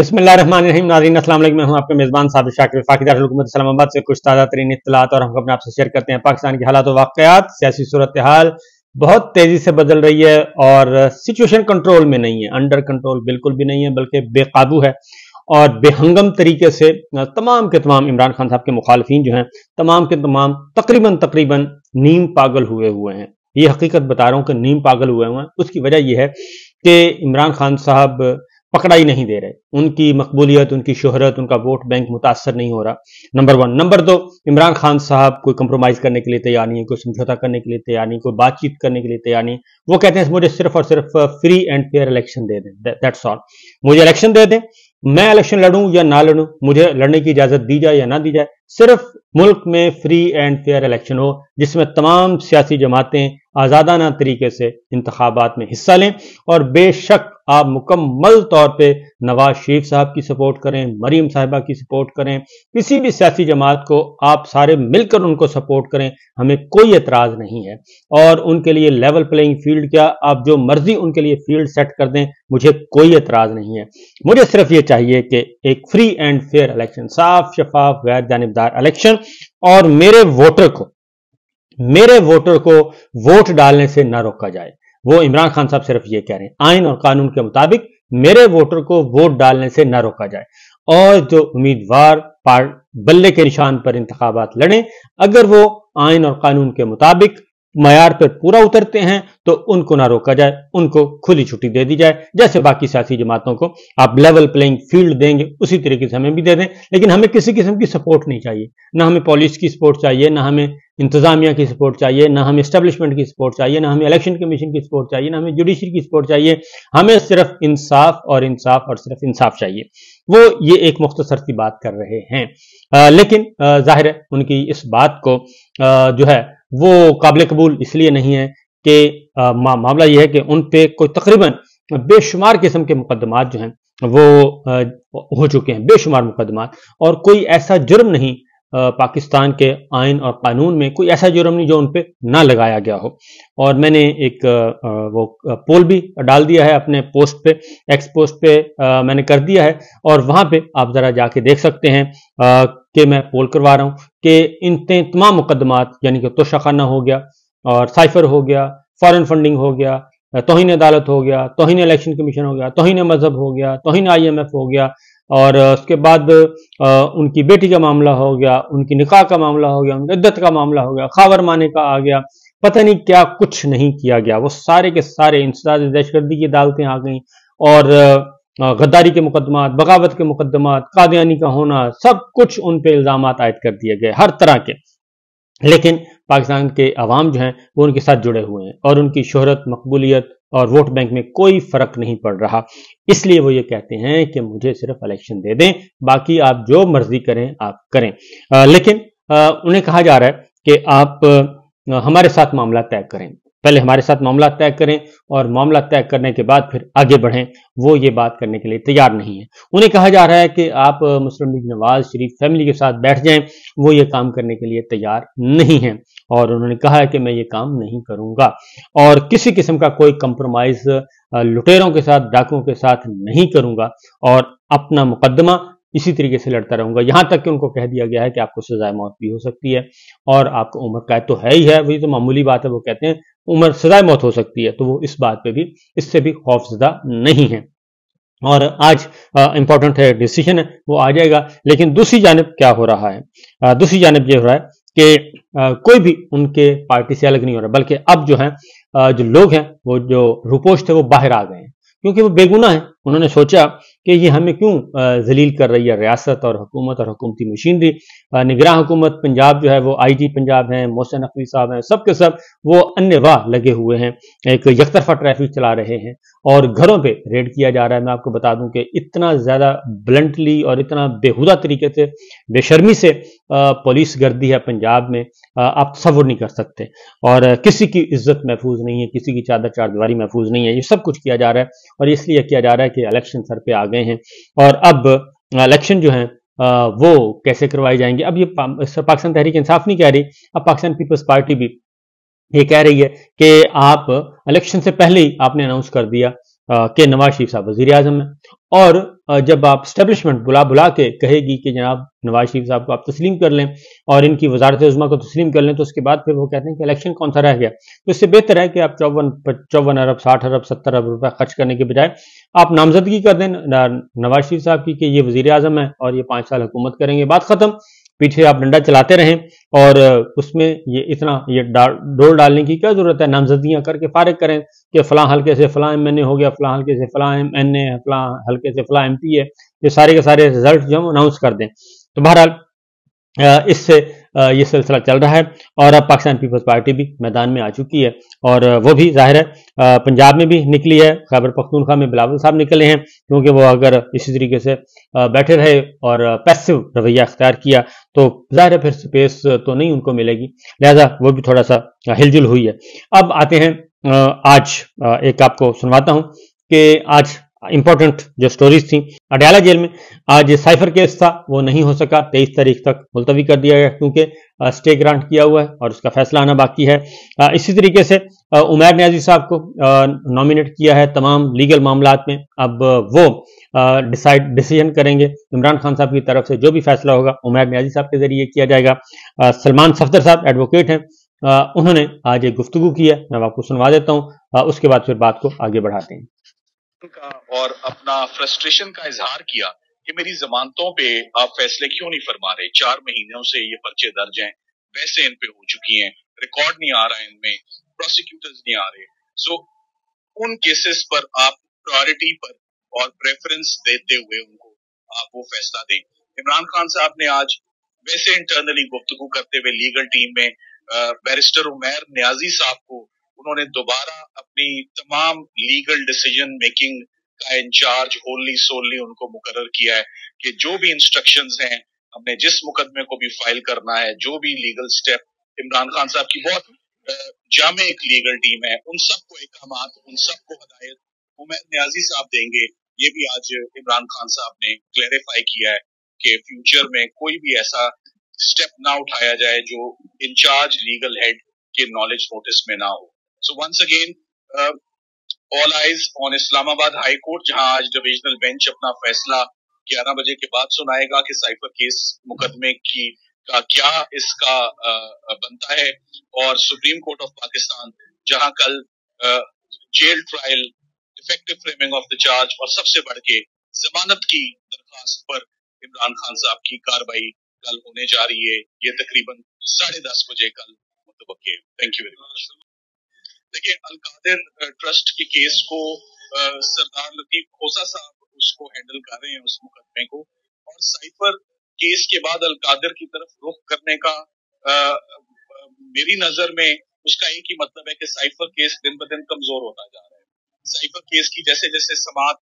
बिस्मिल्लाहिर्रहमानिर्रहीम। नाज़रीन अस्सलाम वालेकुम। मैं हूं आपका मेज़बान साबिर शाकिर वफाकी दारुल हुकूमत इस्लामाबाद से कुछ ताज़ा तरीन इत्तलात और हम अपने आपसे शेयर करते हैं। पाकिस्तान की हालात व वाक़यात, सियासी सूरत हाल बहुत तेज़ी से बदल रही है और सिचुएशन कंट्रोल में नहीं है, अंडर कंट्रोल बिल्कुल भी नहीं है, बल्कि बेकाबू है और बेहंगम तरीके से तमाम के तमाम इमरान खान साहब के मुखालफिन जो हैं तमाम के तमाम तकरीबन नीम पागल हुए हैं। ये हकीकत बता रहा हूं कि नीम पागल हुए हैं। उसकी वजह यह है कि इमरान खान साहब पकड़ाई नहीं दे रहे, उनकी मकबूलियत, उनकी शोहरत, उनका वोट बैंक मुतासर नहीं हो रहा, नंबर वन। नंबर दो, इमरान खान साहब कोई कंप्रोमाइज करने के लिए तैयार नहीं है, कोई समझौता करने के लिए तैयार नहीं, कोई बातचीत करने के लिए तैयार नहीं। वो कहते हैं मुझे सिर्फ और सिर्फ free and fair election they दें, दैट्स ऑल। मुझे इलेक्शन दे दें, मैं इलेक्शन लड़ूं या ना लड़ूं, मुझे लड़ने की इजाजत दी जाए या ना दी जाए, सिर्फ मुल्क में फ्री एंड फेयर इलेक्शन हो जिसमें तमाम सियासी जमातें आजादाना तरीके से इंतखाबात में हिस्सा लें और बेशक आप मुकम्मल तौर पे नवाज शरीफ साहब की सपोर्ट करें, मरीम साहिबा की सपोर्ट करें, किसी भी सियासी जमात को आप सारे मिलकर उनको सपोर्ट करें, हमें कोई एतराज नहीं है। और उनके लिए लेवल प्लेइंग फील्ड क्या, आप जो मर्जी उनके लिए फील्ड सेट कर दें, मुझे कोई एतराज नहीं है। मुझे सिर्फ ये चाहिए कि एक फ्री एंड फेयर इलेक्शन, साफ शफाफ गैर जानिबदार इलेक्शन, और मेरे वोटर को वोट डालने से ना रोका जाए। वो इमरान खान साहब सिर्फ ये कह रहे हैं, आइन और कानून के मुताबिक मेरे वोटर को वोट डालने से ना रोका जाए और जो उम्मीदवार बल्ले के निशान पर इंतखाबात लड़ें, अगर वो आइन और कानून के मुताबिक मयार पर पूरा उतरते हैं तो उनको ना रोका जाए, उनको खुली छुट्टी दे दी जाए। जैसे बाकी सियासी जमातों को आप लेवल प्लेइंग फील्ड देंगे, उसी तरीके से हमें भी दे दें। लेकिन हमें किसी किस्म की सपोर्ट नहीं चाहिए, ना हमें पुलिस की सपोर्ट चाहिए, ना हमें इंतजामिया की सपोर्ट चाहिए, ना हमें एस्टेब्लिशमेंट की सपोर्ट चाहिए, ना हमें इलेक्शन कमीशन की सपोर्ट चाहिए, ना हमें जुडिशरी की सपोर्ट चाहिए। हमें सिर्फ इंसाफ और सिर्फ इंसाफ चाहिए। वो ये एक मुख्तसर सी बात कर रहे हैं, लेकिन जाहिर है उनकी इस बात को जो है वो काबिल कबूल इसलिए नहीं है कि मामला यह है कि उन पे कोई तकरीबन बेशुमार किस्म के मुकदमात जो हैं वो हो चुके हैं, बेशुमार मुकदमात, और कोई ऐसा जुर्म नहीं पाकिस्तान के आइन और कानून में कोई ऐसा जुर्म नहीं जो उन पे ना लगाया गया हो। और मैंने एक वो पोल भी डाल दिया है अपने पोस्ट पे, एक्स पोस्ट पे मैंने कर दिया है, और वहां पे आप जरा जाके देख सकते हैं कि मैं पोल करवा रहा हूं कि इन तमाम मुकदमात, यानी कि तोशाखाना हो गया और साइफर हो गया, फॉरेन फंडिंग हो गया, तौहीन अदालत हो गया, तौहीन इलेक्शन कमीशन हो गया, तौहीन मजहब हो गया, तौहीन IMF हो गया, और उसके बाद उनकी बेटी का मामला हो गया, उनकी निकाह का मामला हो गया, उनकी इद्दत का मामला हो गया, खावर माने का आ गया, पता नहीं क्या कुछ नहीं किया गया। वो सारे के सारे इंसदाद दहशतगर्दी की अदालतें आ गई और गद्दारी के मुकदमात, बगावत के मुकदमात, कादियानी का होना, सब कुछ उन पे इल्जामात आयद कर दिए गए हर तरह के। लेकिन पाकिस्तान के अवाम जो हैं वो उनके साथ जुड़े हुए हैं और उनकी शोहरत, मकबूलियत और वोट बैंक में कोई फर्क नहीं पड़ रहा। इसलिए वो ये कहते हैं कि मुझे सिर्फ इलेक्शन दे दें, बाकी आप जो मर्जी करें आप करें। लेकिन उन्हें कहा जा रहा है कि आप हमारे साथ मामला तय करें, पहले हमारे साथ मामला तय करें और मामला तय करने के बाद फिर आगे बढ़ें। वो ये बात करने के लिए तैयार नहीं है। उन्हें कहा जा रहा है कि आप मुस्लिम लीग नवाज शरीफ फैमिली के साथ बैठ जाएं, वो ये काम करने के लिए तैयार नहीं है और उन्होंने कहा है कि मैं ये काम नहीं करूंगा और किसी किस्म का कोई कंप्रोमाइज लुटेरों के साथ, डाकुओं के साथ नहीं करूंगा और अपना मुकदमा इसी तरीके से लड़ता रहूंगा। यहां तक कि उनको कह दिया गया है कि आपको सजाए मौत भी हो सकती है और आपको उम्र कैद तो है ही है, वही तो मामूली बात है। वो कहते हैं उम्र सजाए मौत हो सकती है, तो वो इस बात पे भी, इससे भी खौफजदा नहीं है। और आज इंपॉर्टेंट है, डिसीजन है, वो आ जाएगा। लेकिन दूसरी जानिब क्या हो रहा है, दूसरी जानिब ये हो रहा है कि कोई भी उनके पार्टी से अलग नहीं हो रहा, बल्कि अब जो है जो लोग हैं, वो जो रूपोश थे वो बाहर आ गए हैं क्योंकि वो बेगुनाह है। उन्होंने सोचा कि ये हमें क्यों जलील कर रही है रियासत और हुकूमत और हुकूमती मशीनरी। निगरान हुकूमत पंजाब जो है वो IG पंजाब है, मोहसिन नकवी साहब हैं, सब के सब वो अन्यवाह लगे हुए हैं, एक यकतरफा ट्रैफिक चला रहे हैं और घरों पे रेड किया जा रहा है। मैं आपको बता दूं कि इतना ज्यादा ब्लंटली और इतना बेहुदा तरीके से, बेशर्मी से पुलिस गर्दी है पंजाब में, आप तसव्वुर नहीं कर सकते। और किसी की इज्जत महफूज नहीं है, किसी की चादर चारदीवारी महफूज नहीं है। ये सब कुछ किया जा रहा है और इसलिए किया जा रहा है कि इलेक्शन सर पे आ गए हैं और अब इलेक्शन जो है वो कैसे करवाई जाएंगे। अब ये पाकिस्तान तहरीक इंसाफ नहीं कह रही, अब पाकिस्तान पीपल्स पार्टी भी ये कह रही है कि आप इलेक्शन से पहले ही आपने अनाउंस कर दिया کہ नवाज शरीफ साहब वजीर आजम हैं। और जब आप स्टैब्लिशमेंट बुला के कहेगी कि जनाब नवाज शरीफ साहब को आप तस्लीम कर लें और इनकी वजारत उज़्मा को तस्लीम कर लें, तो उसके बाद फिर वो कहते हैं कि इलेक्शन कौन सा रह गया। तो इससे बेहतर है कि आप 54 अरब 60 अरब 70 अरब रुपए खर्च करने के बजाय आप नामजदगी कर दें नवाज शरीफ साहब की कि ये वजीर आजम है और ये 5 साल हुकूमत करेंगे, बात खत्म। पीछे आप डंडा चलाते रहें और उसमें ये डोल डालने की क्या जरूरत है। नामजदगियां करके फारिग करें कि फलां हल्के से फलां एमएनए हो गया, फलां हल्के से फलां एमएनए, फलां हल्के से फलां एमपी है, ये सारे के सारे रिजल्ट जो अनाउंस कर दें। तो बहरहाल इससे ये सिलसिला चल रहा है और अब पाकिस्तान पीपल्स पार्टी भी मैदान में आ चुकी है और वो भी जाहिर है पंजाब में भी निकली है। खैबर पख्तूनख्वा में बिलावल साहब निकले हैं, क्योंकि वो अगर इसी तरीके से बैठे रहे और पैसिव रवैया अख्तियार किया तो जाहिर है फिर स्पेस तो नहीं उनको मिलेगी, लिहाजा वो भी थोड़ा सा हिलजुल हुई है। अब आते हैं आज एक आपको सुनवाता हूं कि आज इंपॉर्टेंट जो स्टोरीज थी। अडयाला जेल में आज साइफर केस था, वो नहीं हो सका, 23 तारीख तक मुलतवी कर दिया गया क्योंकि स्टे ग्रांट किया हुआ है और उसका फैसला आना बाकी है। इसी तरीके से उमैर नियाजी साहब को नॉमिनेट किया है तमाम लीगल मामलात में। अब वो डिसीजन करेंगे, इमरान खान साहब की तरफ से जो भी फैसला होगा उमैर नियाजी साहब के जरिए किया जाएगा। सलमान सफदर साहब एडवोकेट हैं, उन्होंने आज एक गुफ्तगू की है, मैं आपको सुनवा देता हूँ, उसके बाद फिर बात को आगे बढ़ाते हैं। का और अपना फ्रस्ट्रेशन का इजहार किया कि मेरी जमानतों पे आप फैसले क्यों नहीं फरमा रहे। 4 महीनों से ये पर्चे दर्ज हैं, वैसे इन पे हो चुकी हैं, रिकॉर्ड नहीं आ रहा है इनमें, प्रोसिक्यूटर्स नहीं आ रहे। सो उन केसेस पर आप प्रायोरिटी पर और प्रेफरेंस देते हुए उनको आप वो फैसला दें। इमरान खान साहब ने आज वैसे इंटरनली गुफ्तगू करते हुए लीगल टीम में बैरिस्टर उमैर नियाजी साहब को उन्होंने दोबारा अपनी तमाम लीगल डिसीजन मेकिंग का इंचार्ज होली सोली उनको मुकर्रर किया है कि जो भी इंस्ट्रक्शंस हैं, हमने जिस मुकदमे को भी फाइल करना है, जो भी लीगल स्टेप, इमरान खान साहब की बहुत जामे एक लीगल टीम है, उन सबको अहकामात, उन सबको हदायत उमैर नियाजी साहब देंगे। ये भी आज इमरान खान साहब ने क्लैरिफाई किया है कि फ्यूचर में कोई भी ऐसा स्टेप ना उठाया जाए जो इंचार्ज लीगल हेड के नॉलेज नोटिस में ना हो। So once again, all eyes on Islamabad high court, जहां आज डिविजनल बेंच अपना फैसला 11 बजे के बाद सुनाएगा कि साइफर केस मुकदमे की का क्या इसका बनता है, और सुप्रीम कोर्ट ऑफ पाकिस्तान जहां कल jail trial, defective framing of the charge और सबसे बढ़ के जमानत की दरखास्त पर इमरान खान साहब की कार्रवाई कल होने जा रही है। ये तकरीबन 10:30 बजे कल मुतवक्के है। Thank you very much. देखिए, अलकादिर ट्रस्ट के केस को सरदार लतीफ खोसा साहब उसको हैंडल कर रहे हैं, उस मुकदमे को, और साइफर केस के बाद अलकादिर की तरफ रुख करने का मेरी नजर में उसका एक ही मतलब है कि साइफर केस दिन ब दिन कमजोर होता जा रहा है। साइफर केस की जैसे जैसे समात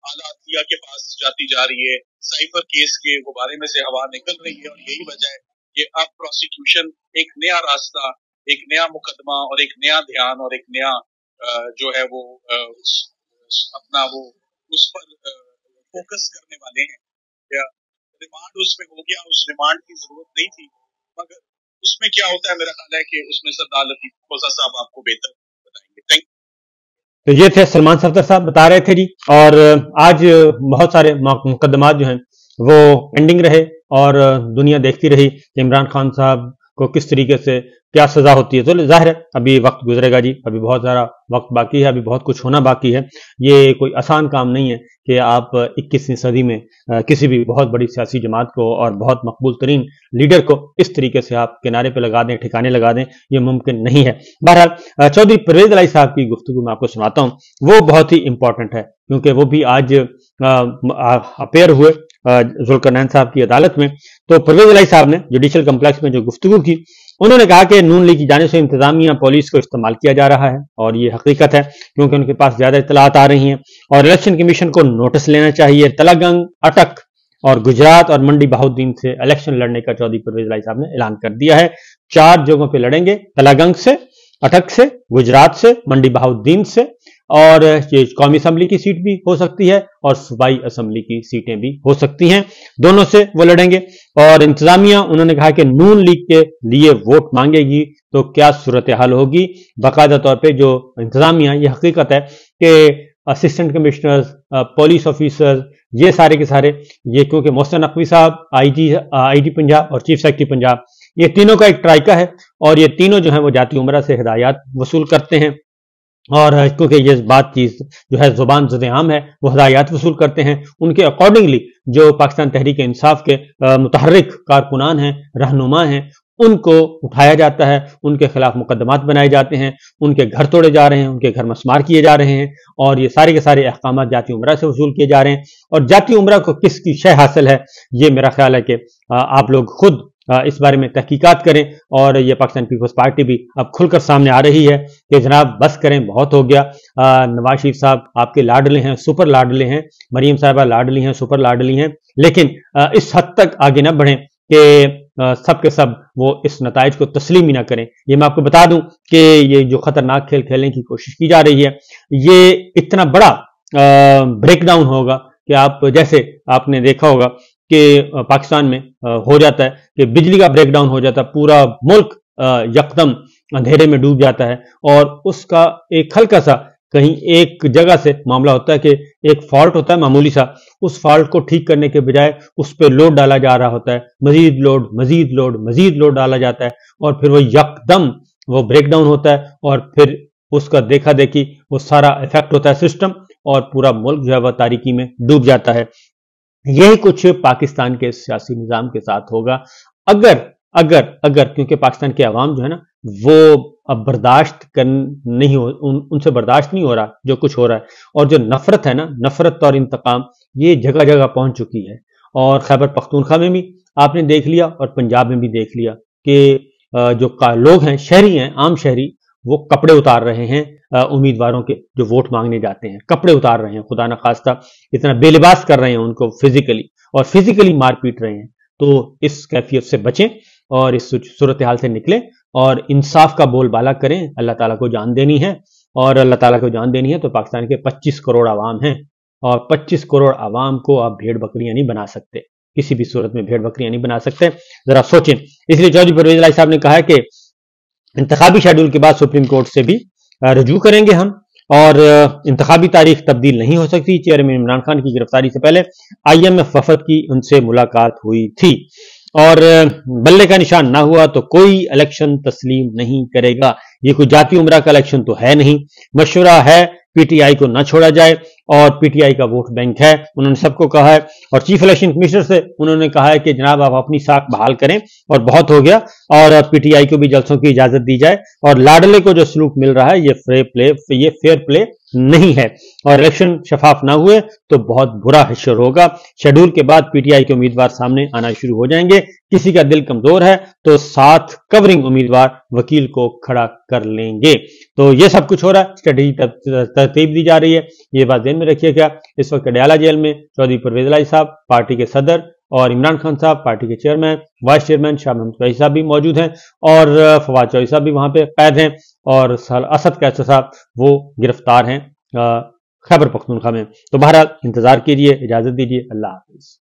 आला अदलिया के पास जाती जा रही है, साइफर केस के गुब्बारे में से हवा निकल रही है, और यही वजह है कि अब प्रोसिक्यूशन एक नया रास्ता, एक नया मुकदमा और एक नया ध्यान और एक नया जो है वो अपना वो उस पर फोकस करने वाले हैं। या रिमांड उसमें हो गया, उस रिमांड की जरूरत नहीं थी, मगर उसमें क्या होता है, मेरा ख्याल है कि उसमें सरदार लतीफ खोसा साहब आपको बेहतर बताएंगे। Thank you. तो ये थे सलमान सफदर साहब बता रहे थे जी, और आज बहुत सारे मुकदमात जो हैं वो पेंडिंग रहे और दुनिया देखती रही कि इमरान खान साहब को किस तरीके से क्या सजा होती है। तो जाहिर है अभी वक्त गुजरेगा जी, अभी बहुत सारा वक्त बाकी है, अभी बहुत कुछ होना बाकी है। ये कोई आसान काम नहीं है कि आप 21वीं सदी में किसी भी बहुत बड़ी सियासी जमात को और बहुत मकबूल तरीन लीडर को इस तरीके से आप किनारे पे लगा दें, ठिकाने लगा दें, ये मुमकिन नहीं है। बहरहाल चौधरी परवेज इलाही साहब की गुफ्तगू मैं आपको सुनाता हूँ, वो बहुत ही इंपॉर्टेंट है क्योंकि वो भी आज अपेयर हुए जुल्करनैन साहब की अदालत में। तो परवेज इलाही साहब ने जुडिशल कम्प्लेक्स में जो गुफ्तगू की, उन्होंने कहा कि नून लीग की जानिब से इंतजामिया पुलिस को इस्तेमाल किया जा रहा है और ये हकीकत है क्योंकि उनके पास ज्यादा इत्तलात आ रही हैं और इलेक्शन कमीशन को नोटिस लेना चाहिए। तलागंग, अटक और गुजरात और मंडी बहाउद्दीन से इलेक्शन लड़ने का चौधरी परवेज इलाही साहब ने ऐलान कर दिया है। 4 जगहों पर लड़ेंगे, तलागंग से, अटक से, गुजरात से, मंडी बहाउद्दीन से, और ये कौमी असम्बली की सीट भी हो सकती है और सूबाई असम्बली की सीटें भी हो सकती हैं, दोनों से वो लड़ेंगे। और इंतजामिया, उन्होंने कहा कि नून लीग के लिए वोट मांगेगी तो क्या सूरत हाल होगी। बाकायदा तौर पे जो इंतजामिया, ये हकीकत है कि असिस्टेंट कमिश्नर्स, पुलिस ऑफिसर्स, ये सारे के सारे, ये क्योंकि मोहसिन नकवी साहब आईजी पंजाब और चीफ सेक्रेटरी पंजाब, ये तीनों का एक ट्राइका है और ये तीनों जो है वो जाती उमरा से हिदायत वसूल करते हैं। और क्योंकि ये बात चीज जो है जुबान ज़ुद-ए-आम है, वो हिदायत वसूल करते हैं, उनके अकॉर्डिंगली जो पाकिस्तान तहरीक इंसाफ के मुतहर्रिक कारकुनान हैं, रहनुमा हैं, उनको उठाया जाता है, उनके खिलाफ मुकदमात बनाए जाते हैं, उनके घर तोड़े जा रहे हैं, उनके घर मस्मार किए जा रहे हैं और ये सारे के सारे अहकाम जाती उमरा से वसूल किए जा रहे हैं। और जाती उमरा को किसकी शय हासिल है, ये मेरा ख्याल है कि आप लोग खुद इस बारे में तहकीकात करें। और ये पाकिस्तान पीपल्स पार्टी भी अब खुलकर सामने आ रही है कि जनाब बस करें, बहुत हो गया। नवाज शरीफ साहब आपके लाडले हैं, सुपर लाडले हैं, मरीम साहिबा लाडली हैं, सुपर लाडली हैं, लेकिन इस हद तक आगे ना बढ़ें कि सब के सब वो इस नताइज को तस्लीम ही ना करें। ये मैं आपको बता दूं कि ये जो खतरनाक खेल खेलने की कोशिश की जा रही है, ये इतना बड़ा ब्रेकडाउन होगा कि आप जैसे आपने देखा होगा कि पाकिस्तान में हो जाता है कि बिजली का ब्रेकडाउन हो जाता है, पूरा मुल्क यकदम अंधेरे में डूब जाता है और उसका एक हल्का सा कहीं एक जगह से मामला होता है कि एक फॉल्ट होता है मामूली सा, उस फॉल्ट को ठीक करने के बजाय उस पर लोड डाला जा रहा होता है, मजीद लोड मजीद लोड मजीद लोड डाला जाता है और फिर वो यकदम वो ब्रेकडाउन होता है और फिर उसका देखा देखी वो सारा इफेक्ट होता है सिस्टम और पूरा मुल्क जो है वह तारीकी में डूब जाता है। यही कुछ पाकिस्तान के सियासी निजाम के साथ होगा अगर अगर अगर क्योंकि पाकिस्तान के अवाम जो है ना वो अब बर्दाश्त कर नहीं हो उनसे बर्दाश्त नहीं हो रहा जो कुछ हो रहा है। और जो नफरत है ना, नफरत और इंतकाम, ये जगह जगह पहुंच चुकी है। और खैबर पख्तूनख्वा में भी आपने देख लिया और पंजाब में भी देख लिया कि जो लोग हैं, शहरी हैं, आम शहरी, वो कपड़े उतार रहे हैं उम्मीदवारों के जो वोट मांगने जाते हैं, कपड़े उतार रहे हैं, खुदा न खास्ता इतना बेलिबास कर रहे हैं उनको फिजिकली और फिजिकली मार पीट रहे हैं। तो इस कैफियत से बचें और इस सूरत हाल से निकलें और इंसाफ का बोलबाला करें। अल्लाह ताला को जान देनी है और अल्लाह ताला को जान देनी है तो पाकिस्तान के 25 करोड़ आवाम हैं और 25 करोड़ आवाम को आप भेड़ बकरियां नहीं बना सकते, किसी भी सूरत में भेड़ बकरियां नहीं बना सकते, जरा सोचें। इसलिए चौधरी परवेज इलाही साहब ने कहा है कि इंतखाबी शेड्यूल के बाद सुप्रीम कोर्ट से भी रजू करेंगे हम और इंतखाबी तारीख तब्दील नहीं हो सकती। चेयरमैन इमरान खान की गिरफ्तारी से पहले IMF वफद की उनसे मुलाकात हुई थी और बल्ले का निशान ना हुआ तो कोई इलेक्शन तस्लीम नहीं करेगा। ये कोई जाती उमरा का इलेक्शन तो है नहीं, मशवरा है PTI को ना छोड़ा जाए और PTI का वोट बैंक है, उन्होंने सबको कहा है। और चीफ इलेक्शन कमिश्नर से उन्होंने कहा है कि जनाब आप अपनी साख बहाल करें और बहुत हो गया और PTI को भी जलसों की इजाजत दी जाए और लाडले को जो सलूक मिल रहा है ये फेयर प्ले नहीं है और इलेक्शन शफाफ ना हुए तो बहुत बुरा हश्र होगा। शेड्यूल के बाद PTI के उम्मीदवार सामने आना शुरू हो जाएंगे, किसी का दिल कमजोर है तो साथ कवरिंग उम्मीदवार वकील को खड़ा कर लेंगे। तो ये सब कुछ हो रहा है, स्ट्रेटेजी तरतीब दी जा रही है, ये बात ध्यान में रखिएगा। इस वक्त डयाला जेल में चौधरी परवेज इलाही साहब पार्टी के सदर और इमरान खान साहब पार्टी के chairman, vice chairman Shah Mahmood Qureshi साहब भी मौजूद हैं और फवाद चौधरी साहब भी वहां पे कैद हैं और असद कैसर साहब वो गिरफ्तार हैं खैबर पख्तूनख्वा में। तो बहरहाल इंतजार कीजिए, इजाजत दीजिए, अल्लाह हाफिज।